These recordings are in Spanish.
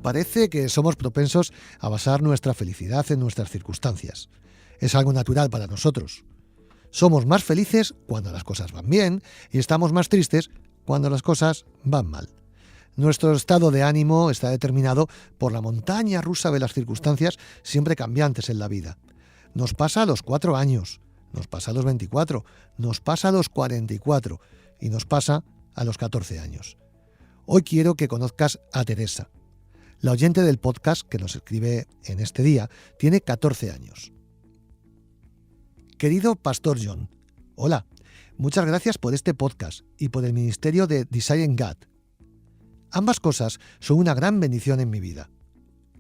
parece que somos propensos a basar nuestra felicidad en nuestras circunstancias. Es algo natural para nosotros. Somos más felices cuando las cosas van bien y estamos más tristes cuando las cosas van mal. Nuestro estado de ánimo está determinado por la montaña rusa de las circunstancias siempre cambiantes en la vida. Nos pasa a los 4 años, nos pasa a los 24, nos pasa a los 44 y nos pasa a los 14 años. Hoy quiero que conozcas a Teresa. La oyente del podcast que nos escribe en este día tiene 14 años. Querido Pastor John, hola, muchas gracias por este podcast y por el ministerio de Design God. Ambas cosas son una gran bendición en mi vida.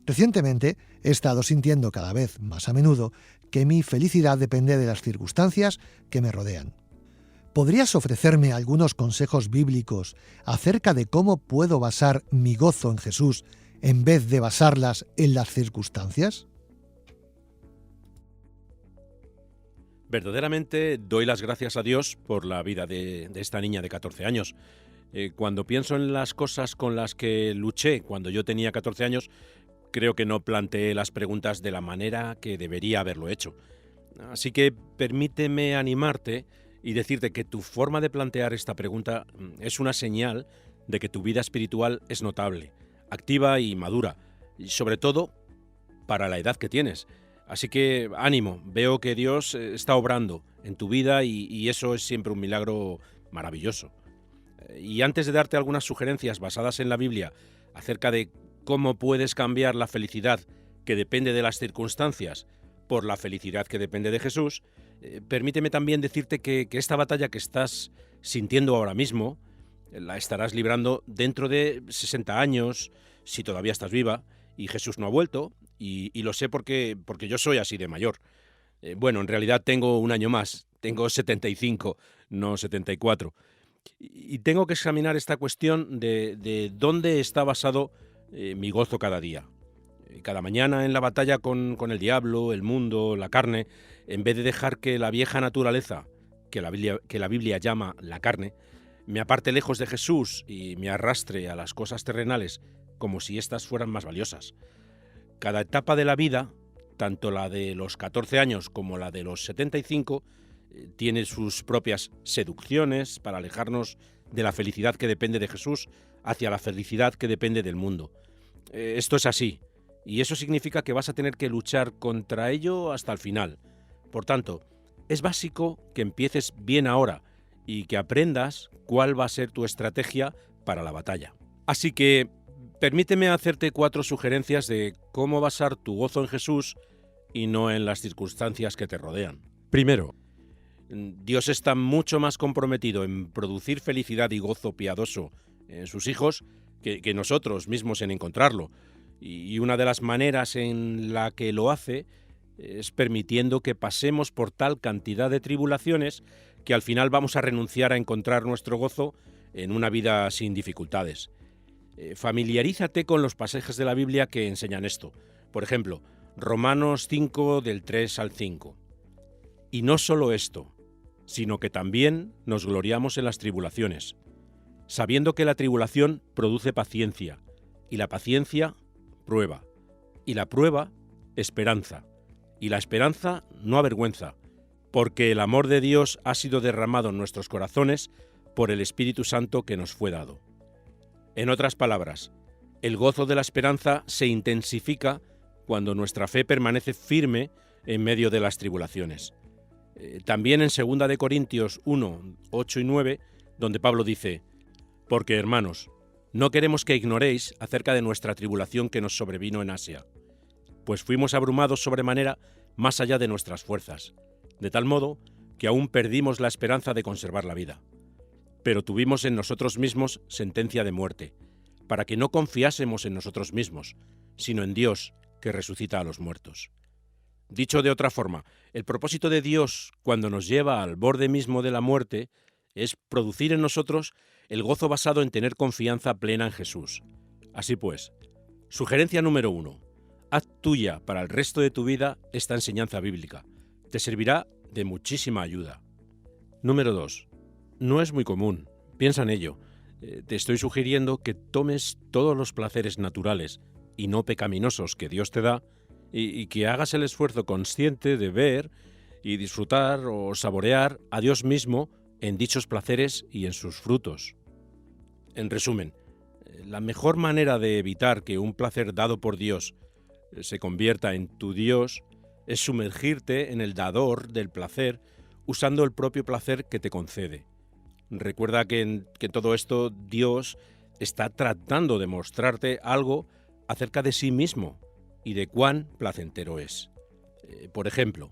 Recientemente he estado sintiendo cada vez más a menudo que mi felicidad depende de las circunstancias que me rodean. ¿Podrías ofrecerme algunos consejos bíblicos acerca de cómo puedo basar mi gozo en Jesús en vez de basarlas en las circunstancias? Verdaderamente doy las gracias a Dios por la vida de esta niña de 14 años. Cuando pienso en las cosas con las que luché cuando yo tenía 14 años, creo que no planteé las preguntas de la manera que debería haberlo hecho. Así que permíteme animarte y decirte que tu forma de plantear esta pregunta es una señal de que tu vida espiritual es notable, activa y madura, y sobre todo para la edad que tienes. Así que ánimo, veo que Dios está obrando en tu vida y eso es siempre un milagro maravilloso. Y antes de darte algunas sugerencias basadas en la Biblia acerca de cómo puedes cambiar la felicidad que depende de las circunstancias por la felicidad que depende de Jesús, permíteme también decirte que esta batalla que estás sintiendo ahora mismo la estarás librando dentro de 60 años, si todavía estás viva, y Jesús no ha vuelto, y lo sé porque yo soy así de mayor. Bueno, en realidad tengo un año más, tengo 75, no 74. Y tengo que examinar esta cuestión de dónde está basado mi gozo cada día. Cada mañana en la batalla con el diablo, el mundo, la carne, en vez de dejar que la vieja naturaleza, que la Biblia llama la carne, me aparte lejos de Jesús y me arrastre a las cosas terrenales como si éstas fueran más valiosas. Cada etapa de la vida, tanto la de los 14 años como la de los 75, tiene sus propias seducciones para alejarnos de la felicidad que depende de Jesús hacia la felicidad que depende del mundo. Esto es así, y eso significa que vas a tener que luchar contra ello hasta el final. Por tanto, es básico que empieces bien ahora y que aprendas cuál va a ser tu estrategia para la batalla. Así que permíteme hacerte 4 sugerencias de cómo basar tu gozo en Jesús y no en las circunstancias que te rodean. Primero, Dios está mucho más comprometido en producir felicidad y gozo piadoso en sus hijos que nosotros mismos en encontrarlo. Y una de las maneras en la que lo hace es permitiendo que pasemos por tal cantidad de tribulaciones que al final vamos a renunciar a encontrar nuestro gozo en una vida sin dificultades. Familiarízate con los pasajes de la Biblia que enseñan esto. Por ejemplo, Romanos 5 del 3 al 5. Y no solo esto, sino que también nos gloriamos en las tribulaciones, sabiendo que la tribulación produce paciencia, y la paciencia, prueba, y la prueba, esperanza, y la esperanza no avergüenza, porque el amor de Dios ha sido derramado en nuestros corazones por el Espíritu Santo que nos fue dado. En otras palabras, el gozo de la esperanza se intensifica cuando nuestra fe permanece firme en medio de las tribulaciones. También en 2 de Corintios 1, 8 y 9, donde Pablo dice: «Porque, hermanos, no queremos que ignoréis acerca de nuestra tribulación que nos sobrevino en Asia, pues fuimos abrumados sobremanera más allá de nuestras fuerzas, de tal modo que aún perdimos la esperanza de conservar la vida. Pero tuvimos en nosotros mismos sentencia de muerte, para que no confiásemos en nosotros mismos, sino en Dios, que resucita a los muertos». Dicho de otra forma, el propósito de Dios cuando nos lleva al borde mismo de la muerte es producir en nosotros el gozo basado en tener confianza plena en Jesús. Así pues, sugerencia número 1. Haz tuya para el resto de tu vida esta enseñanza bíblica. Te servirá de muchísima ayuda. Número 2. No es muy común. Piensa en ello. Te estoy sugiriendo que tomes todos los placeres naturales y no pecaminosos que Dios te da, y que hagas el esfuerzo consciente de ver y disfrutar o saborear a Dios mismo en dichos placeres y en sus frutos. En resumen, la mejor manera de evitar que un placer dado por Dios se convierta en tu Dios es sumergirte en el dador del placer usando el propio placer que te concede. Recuerda que en todo esto Dios está tratando de mostrarte algo acerca de sí mismo y de cuán placentero es. Por ejemplo,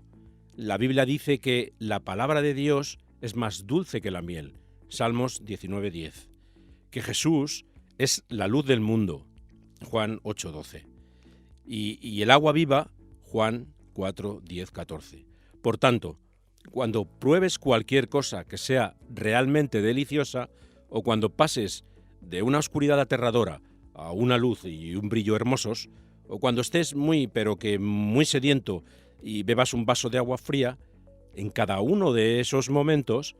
la Biblia dice que la palabra de Dios es más dulce que la miel, Salmos 19:10, que Jesús es la luz del mundo, Juan 8:12, y el agua viva, Juan 4:10-14. Por tanto, cuando pruebes cualquier cosa que sea realmente deliciosa, o cuando pases de una oscuridad aterradora a una luz y un brillo hermosos, o cuando estés muy sediento y bebas un vaso de agua fría, en cada uno de esos momentos,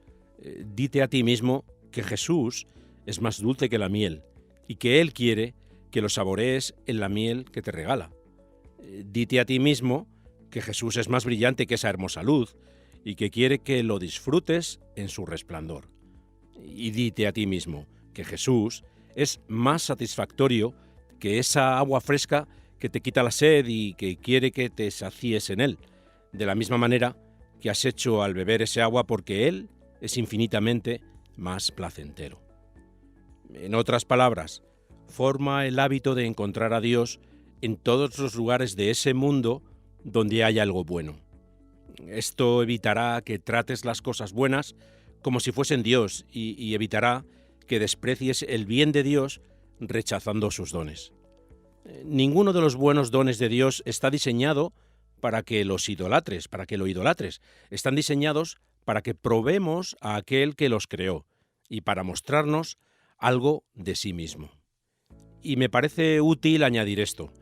dite a ti mismo que Jesús es más dulce que la miel y que Él quiere que lo saborees en la miel que te regala. Dite a ti mismo que Jesús es más brillante que esa hermosa luz y que quiere que lo disfrutes en su resplandor. Y dite a ti mismo que Jesús es más satisfactorio que esa agua fresca que te quita la sed y que quiere que te sacíes en Él, de la misma manera que has hecho al beber ese agua, porque Él es infinitamente más placentero. En otras palabras, forma el hábito de encontrar a Dios en todos los lugares de ese mundo donde haya algo bueno. Esto evitará que trates las cosas buenas como si fuesen Dios y evitará que desprecies el bien de Dios rechazando sus dones. Ninguno de los buenos dones de Dios está diseñado para que lo idolatres. Están diseñados para que probemos a aquel que los creó y para mostrarnos algo de sí mismo. Y me parece útil añadir esto: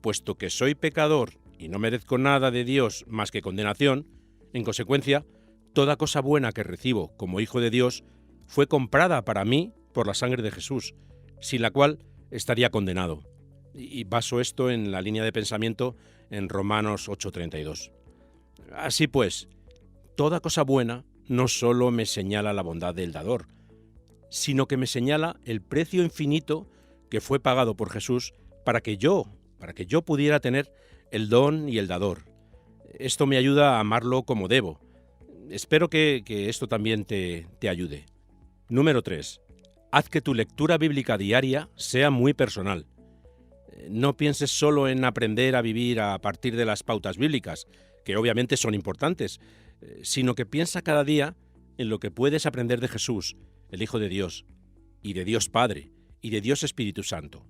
puesto que soy pecador y no merezco nada de Dios más que condenación, en consecuencia, toda cosa buena que recibo como hijo de Dios fue comprada para mí por la sangre de Jesús, sin la cual estaría condenado. Y baso esto en la línea de pensamiento en Romanos 8:32. Así pues, toda cosa buena no solo me señala la bondad del dador, sino que me señala el precio infinito que fue pagado por Jesús para que yo pudiera tener el don y el dador. Esto me ayuda a amarlo como debo. Espero que esto también te ayude. Número 3. Haz que tu lectura bíblica diaria sea muy personal. No pienses solo en aprender a vivir a partir de las pautas bíblicas, que obviamente son importantes, sino que piensa cada día en lo que puedes aprender de Jesús, el Hijo de Dios, y de Dios Padre, y de Dios Espíritu Santo.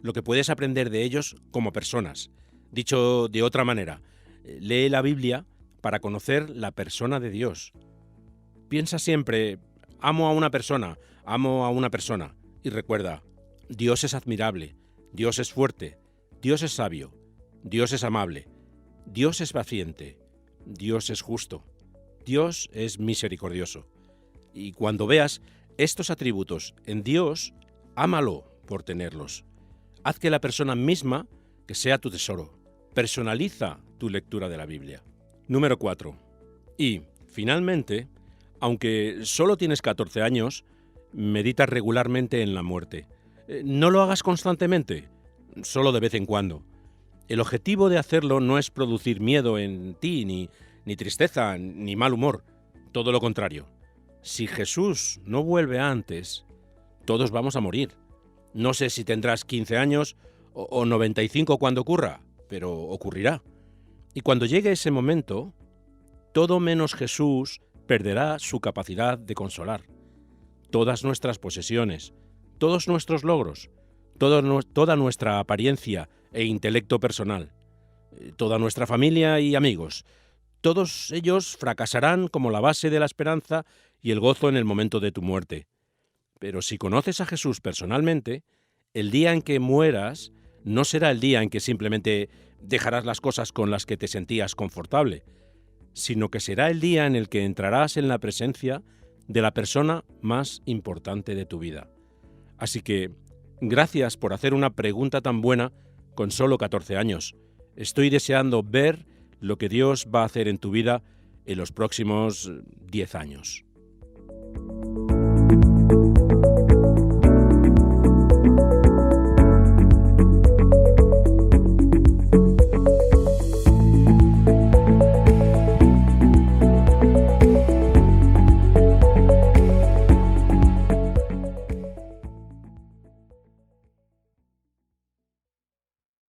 Lo que puedes aprender de ellos como personas. Dicho de otra manera, lee la Biblia para conocer la persona de Dios. Piensa siempre, amo a una persona, y recuerda, Dios es admirable, Dios es fuerte, Dios es sabio, Dios es amable, Dios es paciente, Dios es justo, Dios es misericordioso. Y cuando veas estos atributos en Dios, ámalo por tenerlos. Haz que la persona misma que sea tu tesoro. Personaliza tu lectura de la Biblia. Número 4. Y, finalmente, aunque solo tienes 14 años, medita regularmente en la muerte. No lo hagas constantemente, solo de vez en cuando. El objetivo de hacerlo no es producir miedo en ti, ni tristeza, ni mal humor. Todo lo contrario. Si Jesús no vuelve antes, todos vamos a morir. No sé si tendrás 15 años o 95 cuando ocurra, pero ocurrirá. Y cuando llegue ese momento, todo menos Jesús perderá su capacidad de consolar. Todas nuestras posesiones, todos nuestros logros, toda nuestra apariencia e intelecto personal, toda nuestra familia y amigos, todos ellos fracasarán como la base de la esperanza y el gozo en el momento de tu muerte. Pero si conoces a Jesús personalmente, el día en que mueras no será el día en que simplemente dejarás las cosas con las que te sentías confortable, sino que será el día en el que entrarás en la presencia de la persona más importante de tu vida. Así que, gracias por hacer una pregunta tan buena con solo 14 años. Estoy deseando ver lo que Dios va a hacer en tu vida en los próximos 10 años.